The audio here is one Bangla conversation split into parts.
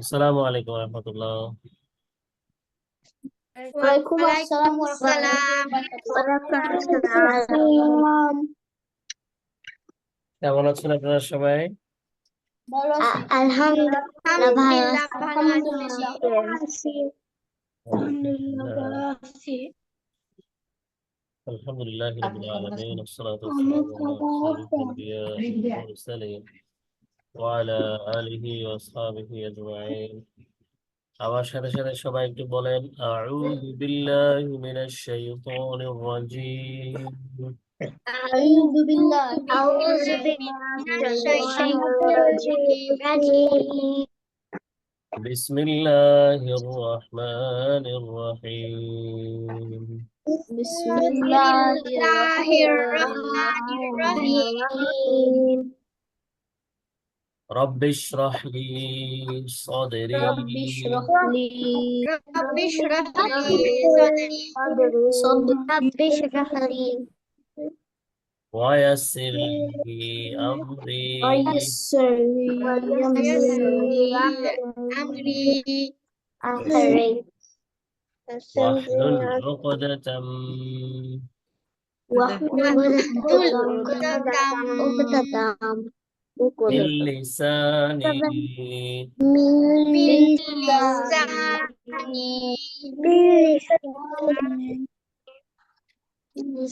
আসসালামু আলাইকুম রহমতুল্লাহ। ওয়ালাইকুম আসসালাম ওয়া রাহমাতুল্লাহ। কেমন আছেন আপনারা সবাই? আলহামদুলিল্লাহ ভালো আছি। আলহামদুলিল্লাহ রাব্বিল আলামিন والصلاة والسلام على أشرف الأنبياء والمرسلين وعلى آله وأصحابه أجمعين। আমার সাথে সাথে সবাই একটু বলেন আউযু বিল্লাহি মিনাশ শাইতানির রাজীম। أعوذ بالله من الشيطان الرجيم. বিসমিল্লাহির রহমানির রহিম। بسم الله الرحمن الرحيم. رب اشرح لي صدري رب اشرح لي صدري ويسر لي أمري ويسر لي أمري واحلل عقدة من لساني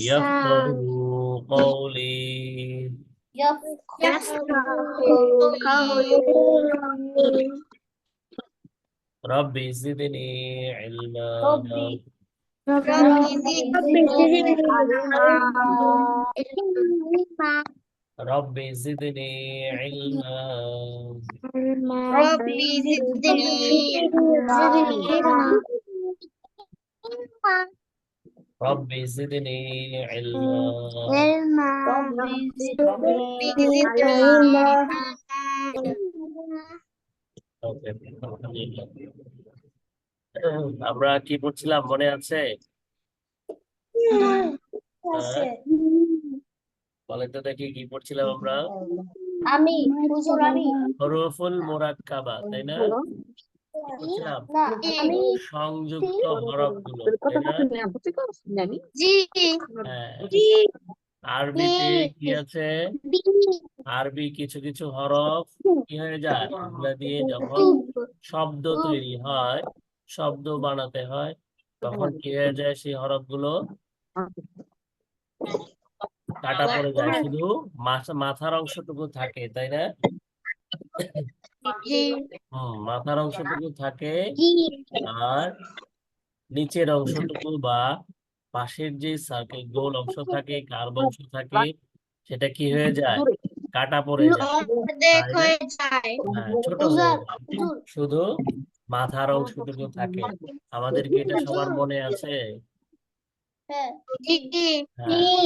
يفقهوا قولي. ربي زدني علما. ربي زدني علما. ربي زدني علما. Okay, আলহামদুলিল্লাহ। আমরা কি পড়ছিলাম মনে আছে? বলেন তো দেখি কি পড়ছিলাম আমরা? হরফুল মুরাক্কাবা, তাই না? পড়ছিলাম সংযুক্ত হরফগুলো, তাই না? হ্যাঁ, আরবিতে কি আছে? আরবি কিছু কিছু হরফ কি হয়ে যায়, এগুলা দিয়ে যখন শব্দ তৈরি হয়, শব্দ বানাতে হয়, তখন কি হয়ে যায়, সেই হরফগুলো কাটা পড়ে যায়, শুধু মাথার অংশটুকু থাকে, তাই না? মাথার অংশটুকু থাকে, আর নিচের অংশটুকু বা পাশের যে সার্কেল গোল অংশ থাকে, কার্ভ অংশ থাকে, সেটা কি হয়ে যায়, কাটা পড়ে যায়, ছোট হয়ে যায়, শুধু মাথার অংশটুকু থাকে। আমাদের কি এটা সবার মনে আছে? হ্যাঁ,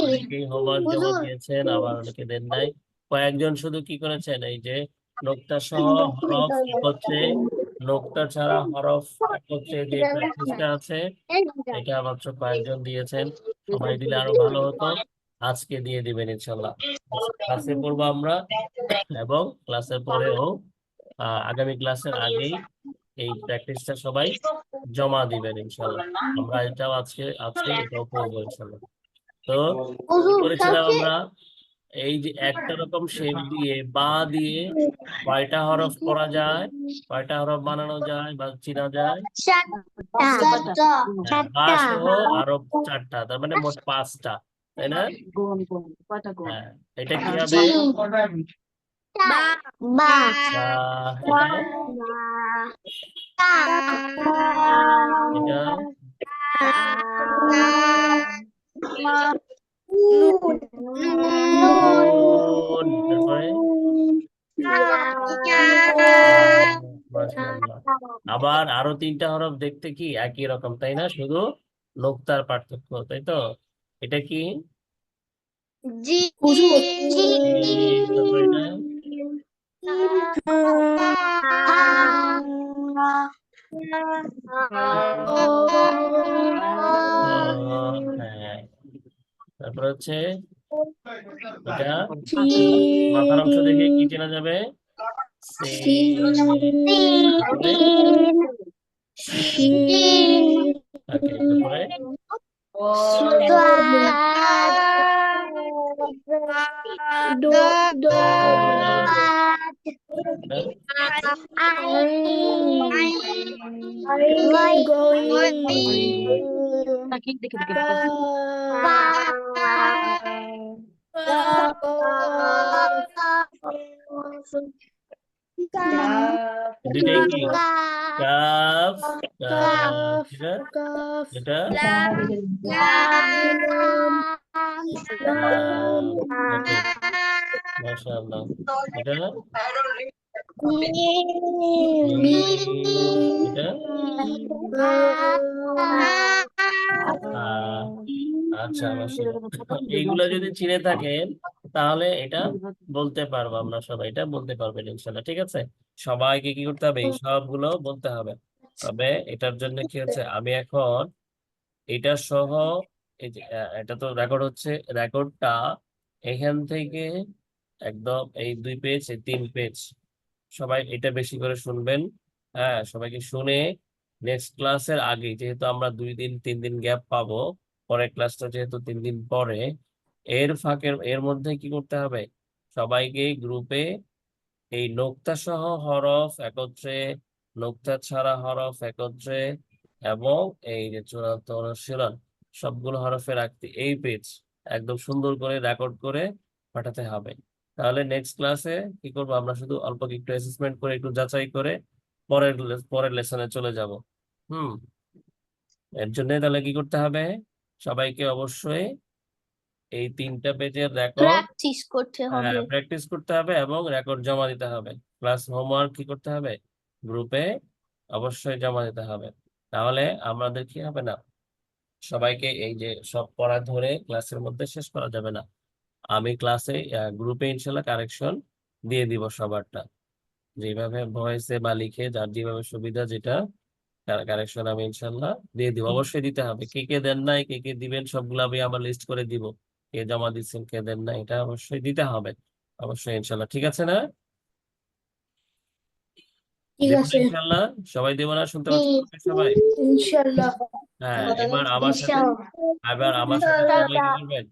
অনেকেই হোমওয়ার্ক জমা দিয়েছেন, আবার অনেকে দেন নাই। কয়েকজন শুধু কি করেছেন, এই যে নোক্তা সহ হরফ একত্রে, নোক্তা ছাড়া হরফ একত্রে যে প্র্যাকটিসটা আছে, এটা মাত্র কয়েকজন দিয়েছেন। সবাই দিলে আরো ভালো হতো। আজকে দিয়ে দিবেন ইনশাল্লাহ। ক্লাসে পড়বো আমরা, এবং ক্লাসের পরেও আগামী ক্লাসের আগেই এই প্র্যাকটিসটা সবাই জমা দিবেন ইনশাল্লাহ। আমরা এটাও আজকে এটাও করবো ইনশাল্লাহ। তো কি করেছিলাম আমরা, এই যে একটা রকম শেপ দিয়ে বা দিয়ে কয়টা হরফ করা যায়, কয়টা হরফ বানানো যায় বা চিনা যায়? বা সহ আরো 4টা, তার মানে মোট 5টা, তাই না? হ্যাঁ, এটা কি হবে? এটা তারপরে মাশাআল্লাহ। আবার আরো 3টা হরফ দেখতে কি একই রকম, তাই না? শুধু নোক্তার পার্থক্য, তাই তো? এটা কি? তারপরে এটা হ্যাঁ, তারপরে হচ্ছে এটা মাথার অংশ দেখে কি চেনা যাবে? সিন, তারপরে Shin. ওকে, তারপরে দুইটাই কি কাফ, এটা এটা লাম। ওকে, মাশাআল্লাহ। এটা মিম, এটা আচ্ছা, মাশাআল্লাহ। এইগুলা যদি চিনে থাকেন তাহলে এটা বলতে পারবো, আমরা সবাই এটা বলতে পারবেন ইনশাল্লাহ। ঠিক আছে, সবাইকে কি করতে হবে, এই সবগুলো বলতে হবে। তবে এটার জন্য কি হচ্ছে, আমি এখন এটা সহ এই যে এটা তো রেকর্ড হচ্ছে, রেকর্ডটা এখান থেকে একদম এই 2 পেজ, এই 3 পেজ, সবাই এটা বেশি করে শুনবেন। হ্যাঁ, সবাইকে শুনে নেক্সট ক্লাসের আগে, যেহেতু আমরা 2 দিন 3 দিন গ্যাপ পাবো, পরের ক্লাসটা যেহেতু 3 দিন পরে, এর মধ্যে কি করতে হবে, সবাইকে গ্রুপে এই নোক্তা সহ হরফ একত্রে, নোক্তা ছাড়া হরফ একত্রে, এবং এই যে চূড়ান্ত অনুশীলন সবগুলো হরফে রাখতে এই পেজ একদম সুন্দর করে রেকর্ড করে পাঠাতে হবে। তাহলে নেক্সট ক্লাসে কি করবো, আমরা শুধু অল্প একটু অ্যাসেসমেন্ট করে একটু যাচাই করে পরের লেসনে চলে যাব। হুম, এর জন্য তাহলে কি করতে হবে, সবাইকে অবশ্যই এই 3টা পেজের রেকর্ড Practice করতে হবে। প্র্যাকটিস করতে হবে এবং রেকর্ড জমা দিতে হবে। প্লাস হোমওয়ার্ক কি করতে হবে, গ্রুপে অবশ্যই জমা দিতে হবে। তাহলে আমাদের কি হবে না, সবাইকে এই যে সব পড়া ধরে ক্লাসের মধ্যে শেষ করা যাবে না। আমি ক্লাসে গ্রুপে ইনশাল্লাহ কারেকশন দিয়ে দিব সবারটা, যেভাবে ভয়েসে বা লিখে যার যেভাবে সুবিধা, যেটা কারেকশন আমি ইনশাল্লাহ দিয়ে দিব। অবশ্যই দিতে হবে, কে কে দেন নাই, কে কে দিবেন, সবগুলো আমি আবার লিস্ট করে দিব, কে জমা দিচ্ছেন কে দেন না, এটা অবশ্যই দিতে হবে। অবশ্যই ইনশাল্লাহ, ঠিক আছে না? ঠিক দেব না আছে। ইনশাল্লাহ? সবাই দেব না? শুনতে পাচ্ছেন সবাই? ইনশাল্লাহ। হ্যাঁ, এবার আমার সাথে সবাই কি করবেন,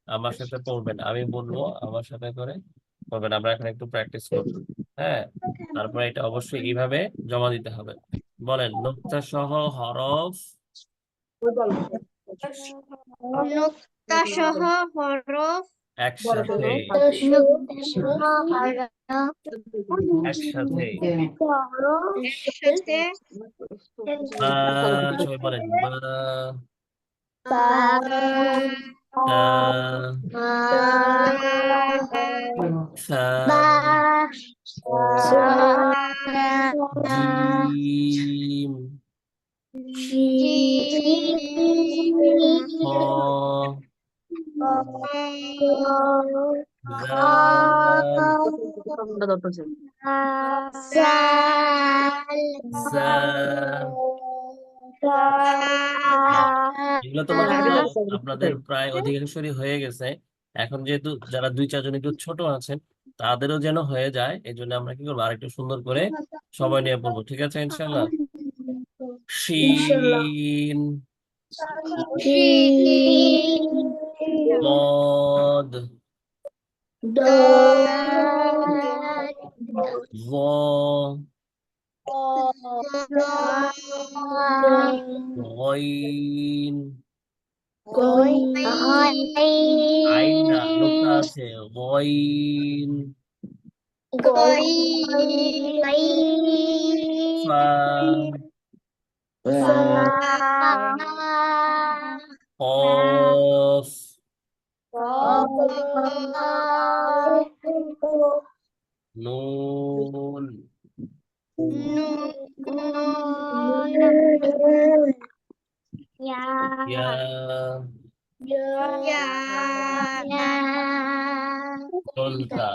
আমার সাথে পড়বেন, আমি বলবো আমার সাথে করে পড়বেন। আমরা এখন একটু প্র্যাকটিস করবো। হ্যাঁ, তারপরে এটা অবশ্যই এইভাবে জমা দিতে হবে। বলেন, নোক্তা সহ হরফ নুক্তা সহ হরফ একসাথে, একসাথে। একসাথে বা, সবাই বলেন বা, তা, সা, জিম, খ, জাল, জা। এগুলো তো মনে হয় আপনাদের প্রায় অধিকাংশই হয়ে গেছে। এখন যেহেতু যারা 2-4 জন একটু ছোট আছেন, তাদেরও যেন হয়ে যায়, এই জন্য আমরা কি করবো, আরেকটু সুন্দর করে সময় নিয়ে পড়বো। ঠিক আছে ইনশাল্লাহ। শিন, মদ, ظ, গইন, আইন না, নোক্তা আছে, গইন, ফা, কফ, নুন, ইয়া, গোলতা,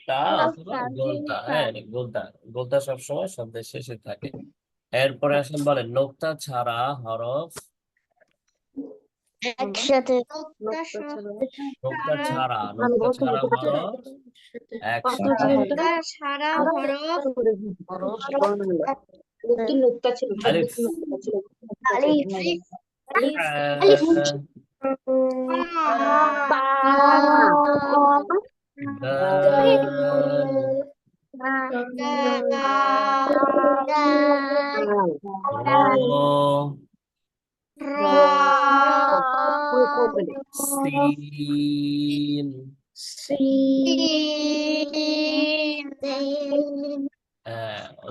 তা অথবা গোলতা। হ্যাঁ, এটা গোলতা। গোলতা সবসময় শব্দের শেষে থাকে। এরপরে আসেন, বলেন নোক্তা ছাড়া হরফ একসাথে নোক্তা ছাড়া হলো একসাথে। নোক্তা ছাড়া হরফ আলিফ আলিফ আহ, দাল র সিন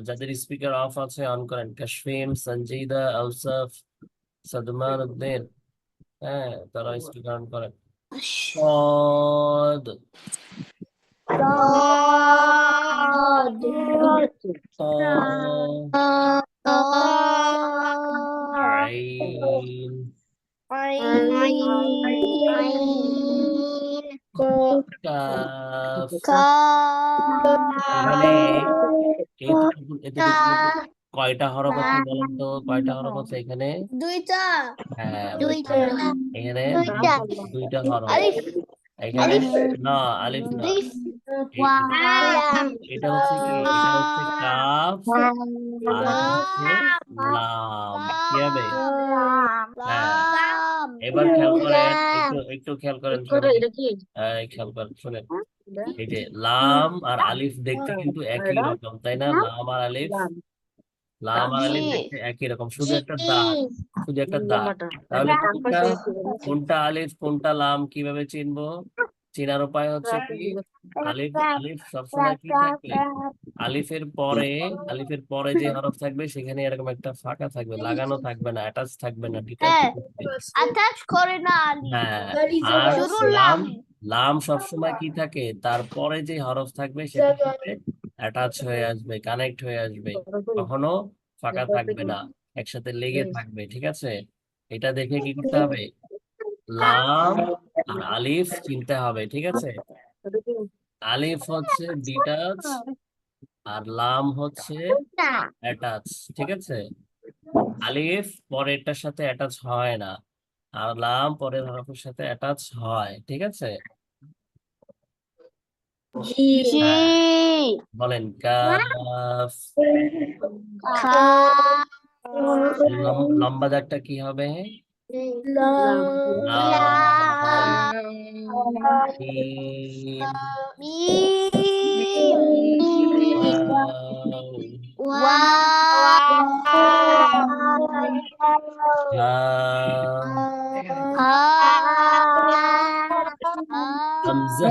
যাদের স্পিকার অফ আছে অন করেন। কাশফিন, সঞ্জিদা, আউসাফ, সাদমান উদ্দিন, হ্যাঁ তারা স্পিকার অন করেন। صاد عين কাফ। এখানে এতটুকু কয়টা হরফ আছে বলেন তো? কয়টা হরফ আছে এখানে? দুইটা হ্যাঁ দুইটা এখানে দুইটা দুইটা হরফ। আলিফ এখানে আলিফ না, আলিফ না, আলিফ এ- এটা হচ্ছে কি, এটা হচ্ছে কাফ আর এটা হচ্ছে লাম। কি হবে? হ্যাঁ এবার খেয়াল করেন, একটু একটু খেয়াল করেন সবাই। খেয়াল করেন শুনেন, এই যে লাম আর আলিফ দেখতে কিন্তু একই রকম, তাই না? লাম আর আলিফ দেখতে একই রকম, শুধু একটা দাগ, শুধু একটা দাগ। তাহলে কোনটা কোনটা আলিফ কোনটা লাম কিভাবে চিনবো? চেনার উপায় হচ্ছে কি, আলিফ আলিফ সবসময় কি থাকবে, আলিফের পরে আলিফের পরে যে হরফ থাকবে সেখানে এরকম একটা ফাঁকা থাকবে, লাগানো থাকবে না, অ্যাটাচ থাকবে না, ডিটাচ হ্যাঁ থাকবে। আটাচ করে না আলিফ হ্যাঁ আর শুধু লাম, লাম লাম সবসময় কি থাকে, তারপরে যে হরফ থাকবে সেটার সাথে অ্যাটাচ হয়ে আসবে, কানেক্ট হয়ে আসবে, কখনো ফাঁকা থাকবে না, একসাথে লেগে থাকবে। ঠিক আছে, এটা দেখে কি করতে হবে, লাম আর আলিফ চিনতে হবে। ঠিক আছে, আলিফ হচ্ছে ডিটাচ আর লাম হচ্ছে অ্যাটাচ। ঠিক আছে, আলিফ পরেরটার সাথে অ্যাটাচ হয় না, আর লাম পরের হরফের সাথে অ্যাটাচ হয়। ঠিক আছে, জি হ্যাঁ বলেন কাফ। খা লম্বা দাগটা কি হবে? লাম লাম। মিম। ওয়াও। হা। হামজা।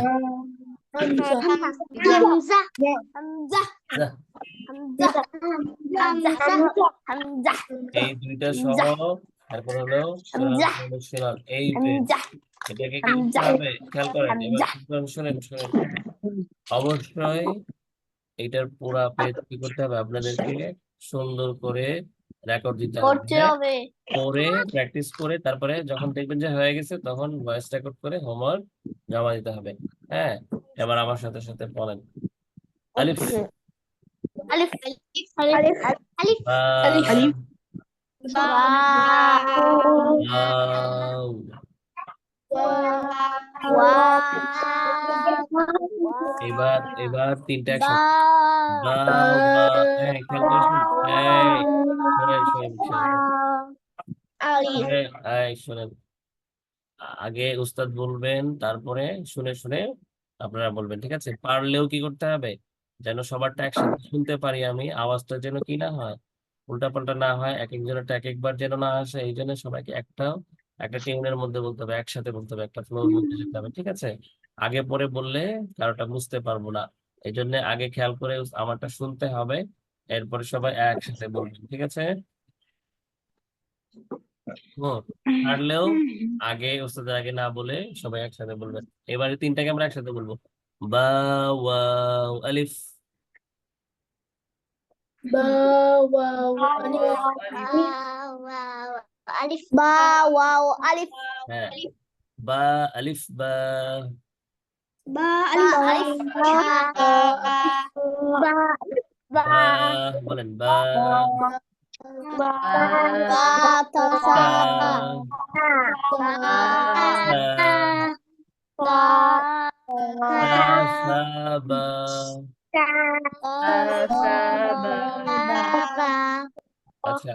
জাহ। এই দুইটা সহ, তারপর হলো সুরান, এই যে এটাকে কি করতে হবে খেয়াল করেন, এবার কি করেন শুনেন শুনেন, অবশ্যই এইটার পুরা পেজ কি করতে হবে আপনাদেরকে, সুন্দর করে রেকর্ড দিতে হবে, করতে হ্যাঁ হবে করে প্র্যাকটিস করে তারপরে যখন দেখবেন যে হয়ে গেছে তখন ভয়েস রেকর্ড করে হোমওয়ার্ক জমা দিতে হবে। হ্যাঁ এবার আমার সাথে সাথে বলেন, আলিফ, আলিফ আলিফ আলিফ বা, বা লাউ, এবার এবার তিনটা একসাথে, বাউ বা, এই খেয়াল করে শুনুন, এই শোনেন শোনেন শোনেন, এই শোনেন, আগে উস্তাদ বলবেন তারপরে শুনে শুনে আপনারা বলবেন। ঠিক আছে, পারলেও কি করতে হবে, যেন সবারটা একসাথে শুনতে পারি আমি, আওয়াজটা যেন কি না হয়, উল্টা পাল্টা না হয়, এক একজনের এক একবার যেন না আসে, এই জন্য সবাইকে একটা টিউনের মধ্যে বলতে হবে, একসাথে বলতে হবে, একটা ফ্লোর মধ্যে যেতে হবে। ঠিক আছে, আগে পরে বললে কারোটা বুঝতে পারবো না, এই জন্য আগে খেয়াল করে আমারটা শুনতে হবে, এরপরে সবাই একসাথে বলবেন। ঠিক আছে, হুম পারলেও আগে ওস্তাদের আগে না বলে সবাই একসাথে বলবেন। এবারে তিনটাকে আমরা একসাথে বলবো, বা, ওয়াও, আলিফ। বা ওয়াও আলিফ আলিফ বা ওয়াও আলিফ হ্যাঁ বা, আলিফ বা, বা আলিফ আলিফ বা বা, বলেন বা, Ba. তা Batasa. সা সা বা আচ্ছা,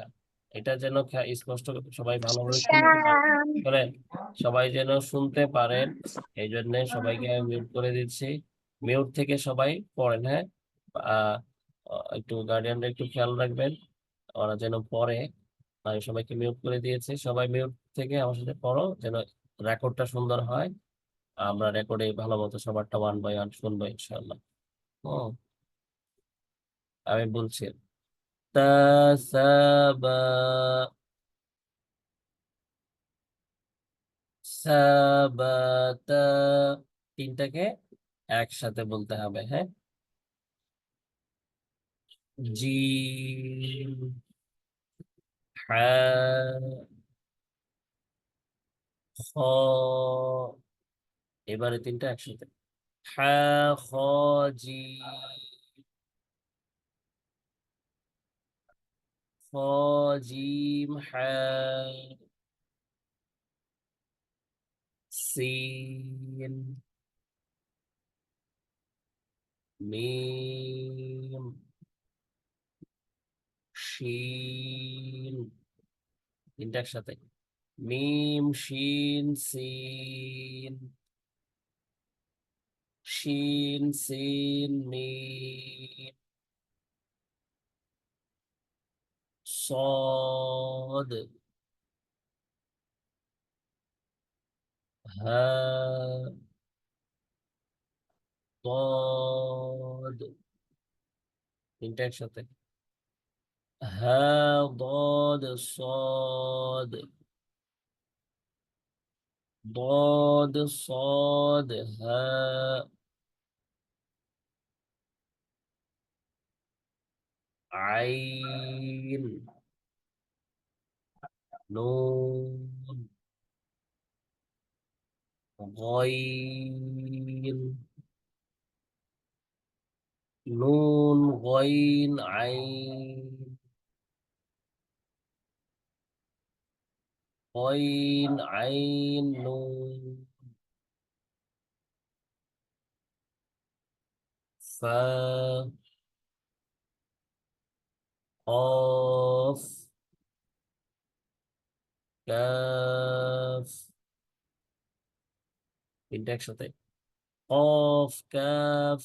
এটা যেন স্পষ্ট সবাই ভালোভাবে শুনতে পারেন, সবাই যেন শুনতে পারেন, এই জন্য সবাইকে আমি মিউট করে দিচ্ছি। মিউট থেকে সবাই পড়েন, হ্যাঁ। আহ একটু গার্ডিয়ানরা একটু খেয়াল রাখবেন, ওরা যেন পড়ে। আমি সবাইকে মিউট করে দিয়েছি, সবাই মিউট থেকে আমার সাথে পড়ো, যেন রেকর্ডটা সুন্দর হয়। আমরা রেকর্ডে ভালো মতো সবারটা 1 বাই 1 শুনবো ইনশাল্লাহ। ও, আমি বলছি তা সা বা সাবাতা, তিনটাকে একসাথে বলতে হবে, হ্যাঁ। জিম, হা, খ, এবারে তিনটা একসাথে, হা, খ, জি, খ, জিম, হা, সিন, মিম, শিন, তিনটা একসাথে, মিম, শিন, সিন, শিন, সিন, মিম, صاد، ها، ضاد، তিনটা একসাথে, হা, ضاد، صاد، ضاد، صاد، ها، عين، نون، غين، نون، غين، عين، غين، عين، نون، فا، قاف، كاف، তিনটা একসাথে, قاف، كاف،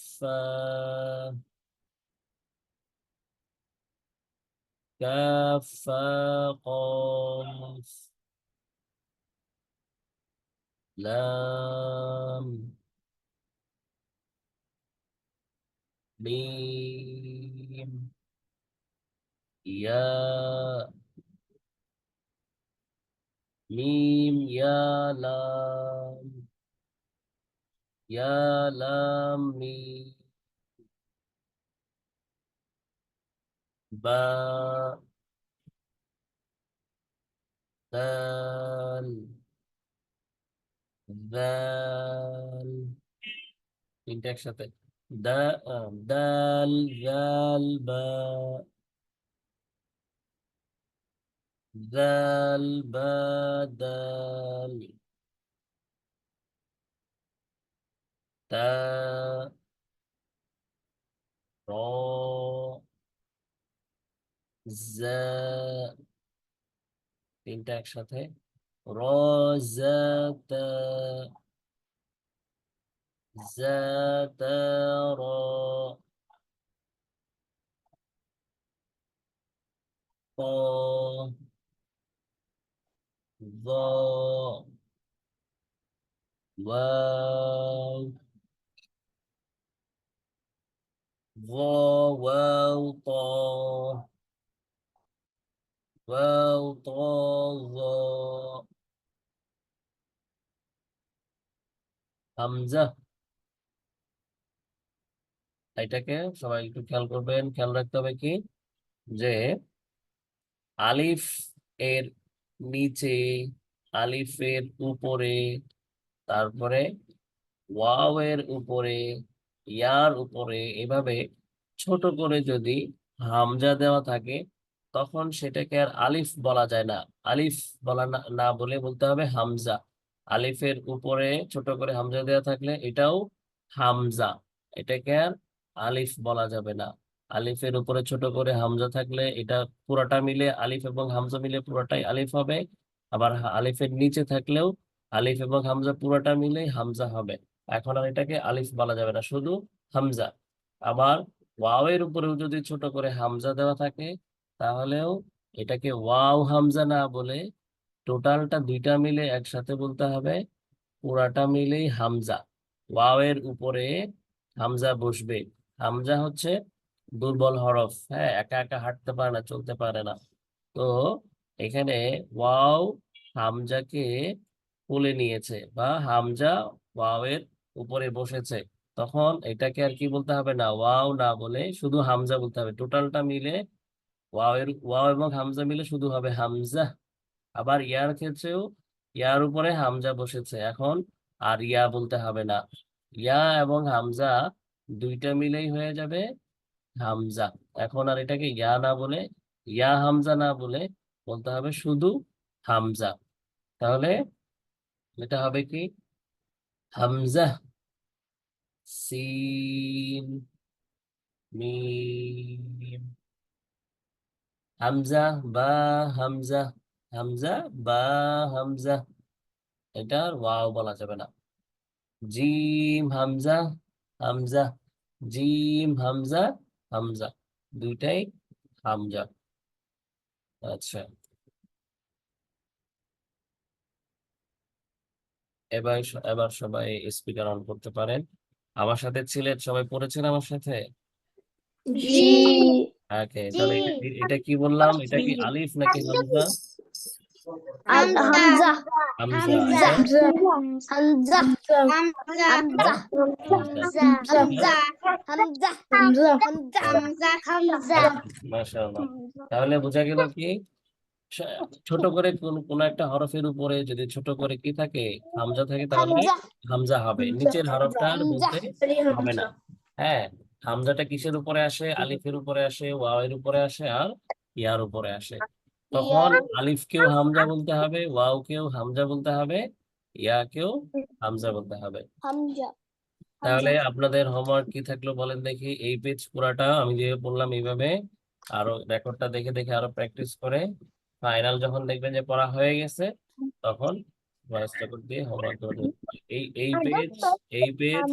كاف، قاف، لام، ميم، يا، ميم، يا، لام، يا، لام، ميم، با، دال، ذال، তিনটা একসাথে, দা, দাল, জাল, বা, দাল, বা, দাল, তা, র, জা, তিনটা একসাথে, র, জা, তা, জা, তা, র, ক, ظ, ওয়াও, ظ، ওয়াও, ত, ওয়াও, ত, ظ, হামজা। এটাকে সবাই একটু খেয়াল করবেন, খেয়াল রাখতে হবে কি, যে আলিফ এর নিচে, আলিফের উপরে, তারপরে ওয়াও এর উপরে, ইয়ার উপরে, এভাবে ছোট করে যদি হামজা দেওয়া থাকে, তখন সেটাকে আর আলিফ বলা যায় না। আলিফ বলা না না বলে বলতে হবে হামজা। আলিফের উপরে ছোট করে হামজা দেওয়া থাকলে এটাও হামজা, এটাকে আর আলিফ বলা যাবে না। আলিফের উপরে ছোট করে হামজা থাকলে এটা পুরোটা মিলে আলিফ এবং হামজা মিলে পুরোটাই আলিফ হবে। আবার আলিফের নিচে থাকলেও আলিফ এবং হামজা পুরোটা মিলে হামজা হবে। এখন আর এটাকে আলিফ বলা যাবে না, শুধু হামজা। আবার ওয়াওয়ের উপরেও যদি ছোট করে হামজা দেওয়া থাকে তাহলেও এটাকে ওয়াও হামজা না বলে টোটালটা দুইটা মিলে একসাথে বলতে হবে পুরাটা মিলেই হামজা। ওয়াওয়ের উপরে হামজা বসবে। হামজা হচ্ছে দুর্বল হরফ, হ্যাঁ, একা একা হাঁটতে পারে না, চলতে পারে না। তো এখানে ওয়াও হামজাকে কোলে নিয়েছে বা হামজা ওয়াওয়ের উপরে বসেছে, তখন এটাকে আর কি বলতে হবে না, ওয়াও না বলে শুধু হামজা বলতে হবে। টোটালটা মিলে ওয়াও এবং হামজা মিলে শুধু হবে হামজা। আবার ইয়ার ক্ষেত্রেও ইয়ার উপরে হামজা বসেছে, এখন আর ইয়া বলতে হবে না। ইয়া এবং হামজা দুইটা মিলেই হয়ে যাবে হামজা। এখন আর এটাকে ইয়া না বলে, ইয়া হামজা না বলে বলতে হবে শুধু হামজা। তাহলে এটা হবে কি, হামজা, সিন, মিম, হামজা, বা, হামজা, হামজা, বা, হামজা, এটা আর ওয়াও বলা যাবে না। জিম হামজা, হামজা, জিম হামজা, হামজা, দুইটাই হামজা। আচ্ছা, এবার সবাই স্পিকার অন করতে পারেন। আমার সাথে ছিলেন, সবাই পড়েছেন আমার সাথে? জি ওকে, তাহলে এটা কি বললাম, এটা কি আলিফ নাকি হামজা? হামজা হামজা। হামজা এটা হামজা হামজা হামজা। হামজা হামজা হামজা হামজা মাশাআল্লাহ। তাহলে বোঝা গেল কি, স- ছোট করে কোন একটা হরফের উপরে যদি ছোট করে কি থাকে, হামজা থাকে, তাহলে হামজা হামজা হবে, নিচের হরফটা আর হামজা বলতে হবে না। হ্যাঁ, হামজাটা কিসের উপরে আসে? আলিফের উপরে আসে, ওয়াওয়ের উপরে আসে, আর ইয়ার উপরে আসে। তখন আলিফকেও হামজা বলতে হবে, ওয়াওকেও হামজা বলতে হবে, ইয়াকেও হামজা বলতে হবে। হামজা তাহলে আপনাদের হোমওয়ার্ক কি থাকলো বলেন দেখি। এই পেজ পুরাটা আমি যে বললাম এইভাবে আরো রেকর্ডটা দেখে দেখে আরো প্র্যাকটিস করে ফাইনাল যখন দেখবেন যে পড়া হয়ে গেছে, তখন ভয়েস রেকর্ড দিয়ে হোমওয়ার্ক করে দেবেন। এই পেজ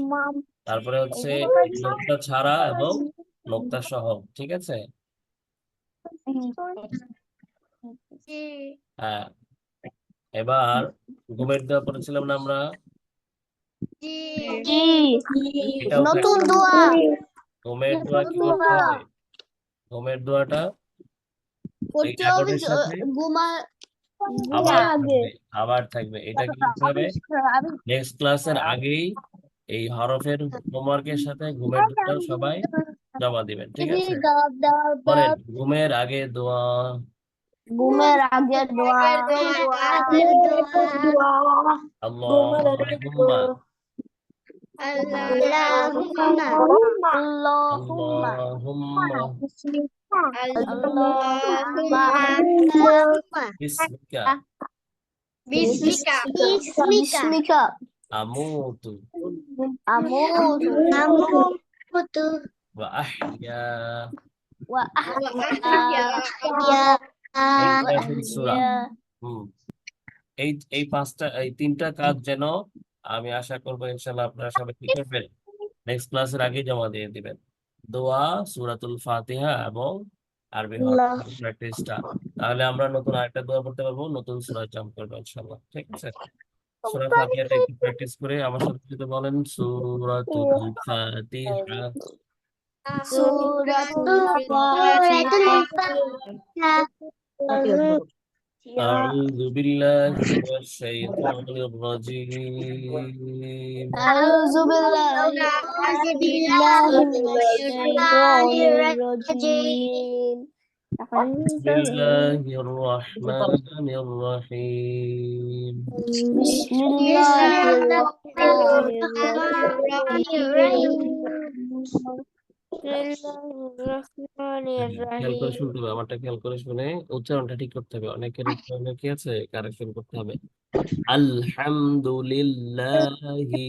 তারপরে হচ্ছে নোকতা ছাড়া এবং নোকতা সহ, ঠিক আছে? হ্যাঁ, এবার ঘুমের দেওয়া পড়েছিলাম না আমরা? জি এটাও নতুন থাকবে। দোয়া ঘুমের দোয়া কি করতে হবে? ঘুমের দোয়াটা এই করতে হবে রেকর্ডের সাথে ঘুমা আবার আগে থাকবে, আবার থাকবে। এটা কি করতে হবে? নেক্সট ক্লাসের আগেই এই হরফের হোমওয়ার্কের সাথে ঘুমের দোয়াটাও সবাই জমা দিবেন, ঠিক আছে? বলেন, ঘুমের আগে দোয়া। ঘুমের আগে দোয়া আল্লাহুম্মা, আল্লাহুম্মা আল্লাহুম্মা আল্লাহুম্মা আল্লাহুম্মা বিসমিকা বিসমিকা আমুতু আমুতু ওয়া আহইয়া। wa ahya এইটা ফুল সূরা। হুম, এই এই তিনটা কাজ যেন আমি আশা করবো ইনশাল্লাহ আপনারা সবাই কি করবেন, নেক্সট ক্লাসের আগে জমা দিয়ে দিবেন। দোয়া, সূরাতুল ফাতিহা এবং আরবি হরফ প্র্যাকটিসটা। তাহলে আমরা নতুন আরেকটা দোয়া পড়তে পারবো, নতুন সূরা জাম্প করবো ইনশাল্লাহ, ঠিক আছে? সূরা ফাতিহাটা একটু প্র্যাকটিস করে আমার সাথে যদি বলেন, সূরাতুল ফাতিহা। suratul fatihah أعوذ بالله من الشيطان الرجيم. أعوذ بالله من الشيطان الرجيم بسم الله الرحمن الرحيم. بسم الله الرحمن الرحيم খেয়াল করে শুনতে হবে, আমারটা খেয়াল করে শুনে উচ্চারণটা ঠিক করতে হবে। অনেকের উচ্চারণে কি আছে, কারেকশন করতে হবে। আলহামদুলিল্লাহি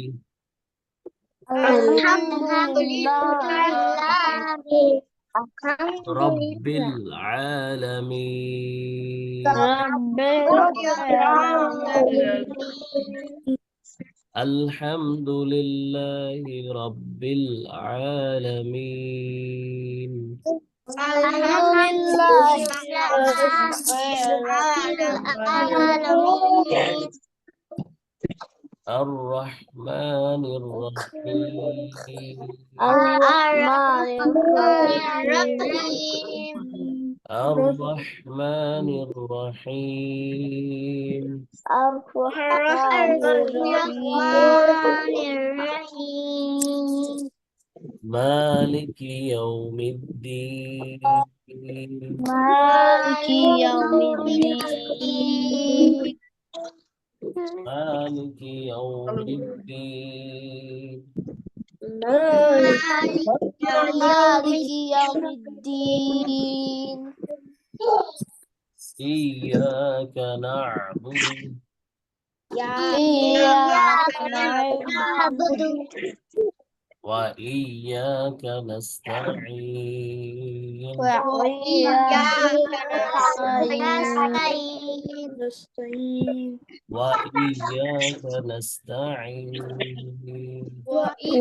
রব্বিল আলামিন। আলহামদুলিল্লাহি রব্বিল আলামিন। আর রহমানির রহিম। আর রহমানির রহিম। مالك يوم الدين. مالك يوم الدين مالك يوم الدين. مالك يوم الدين إياك نعبد إياك نعبد وإياك نستعين. وإياك نستعين وإياك نستعين.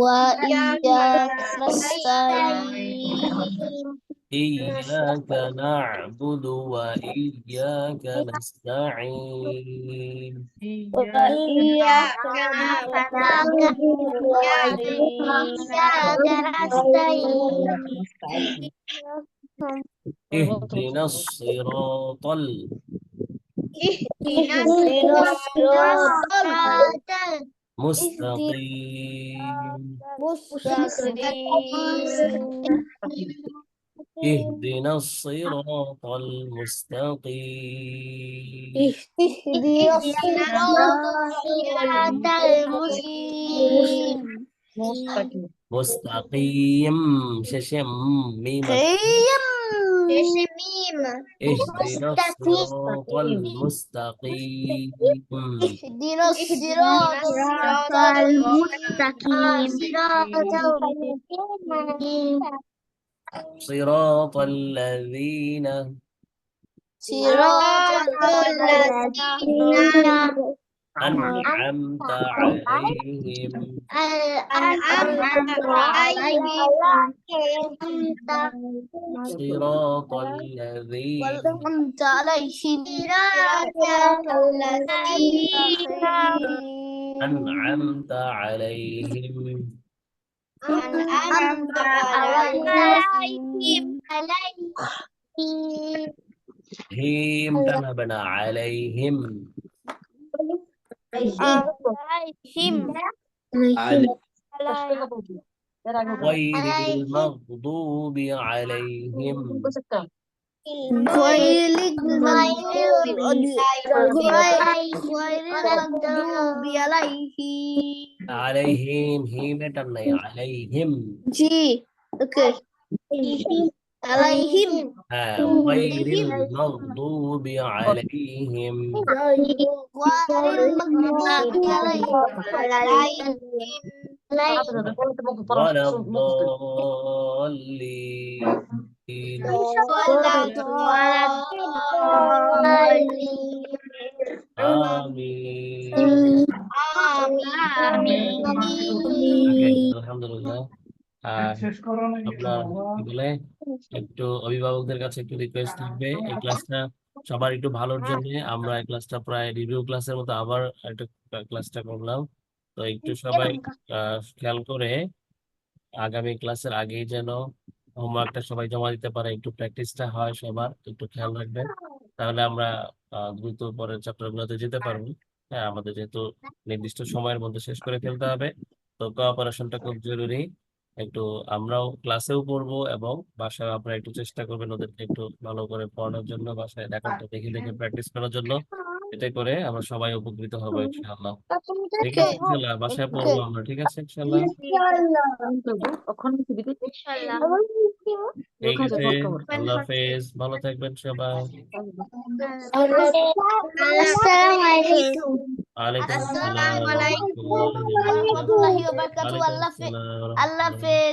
وإياك نستعين إياك نعبد وإياك نستعين. وإياك نعبد وإياك نستعين اهدنا الصراط اهدنا الصراط المستقيم. المستقيم اهدنا الصراط المستقيم. اهدنا الصراط المستقيم مستقيم ششم ميم. اهدنا الصراط المستقيم. اهدنا الصراط المستقيم صراط الذين صراط الذين أنعمت عليهم أنعمت عليهم صراط الذين وأنعمت عليهم أنعمت عليهم. أنعمت عليهم هيم تنبنا عليهم غير المغضوب عليهم غير المغضوب عليهم عليهم هيم تنبنا عليهم. जी ओके عليهم غير المغضوب عليهم غير المغضوب عليهم ولا الضالين. آمين. আলহামদুলিল্লাহ। আপনার কি বলে, একটু অভিভাবকদের কাছে একটু রিকোয়েস্ট থাকবে, এই ক্লাসটা সবার একটু ভালোর জন্য আমরা এই ক্লাসটা প্রায় রিভিউ ক্লাসের মতো আবার একটা ক্লাসটা করলাম। তো একটু সবাই খেয়াল করে আগামী ক্লাসের আগেই যেন হোমওয়ার্কটা সবাই জমা দিতে পারে, একটু প্র্যাকটিসটা হয় সবার, একটু খেয়াল রাখবেন। তাহলে আমরা দ্রুত পরের চ্যাপ্টার গুলোতে যেতে পারবো। হ্যাঁ, আমাদের যেহেতু নির্দিষ্ট সময়ের মধ্যে শেষ করে ফেলতে হবে, তো কোঅপারেশনটা খুব জরুরি। একটু আমরাও ক্লাসেও পড়বো এবং বাসায় আপনারা একটু চেষ্টা করবেন ওদেরকে একটু ভালো করে পড়ানোর জন্য, বাসায় লেখাটা দেখে দেখে প্র্যাকটিস করার জন্য। এতে করে আমরা সবাই উপকৃত হবো ইনশাআল্লাহ। ঠিক Okay. আছে ইনশাআল্লাহ, বাসায় পড়বো আমরা, ঠিক আছে ইনশাআল্লাহ। ইনশাআল্লাহ। ঠিক আছে, আল্লাহ হাফেজ, ভালো থাকবেন সবাই। আসসালামু আলাইকুম। ওয়ালাইকুম আসসালাম আসসালামু আলাইকুম ওয়া রাহমাতুল্লাহি ওয়া ওয়া রাহমাতুল্লাহি ওয়া বারাকাতুহু। ওয়ালাইকুম আল্লাহ হাফেজ। আসসালাম ওয়া আল্লাহ রাহমাতুল্লাহ। হাফেজ।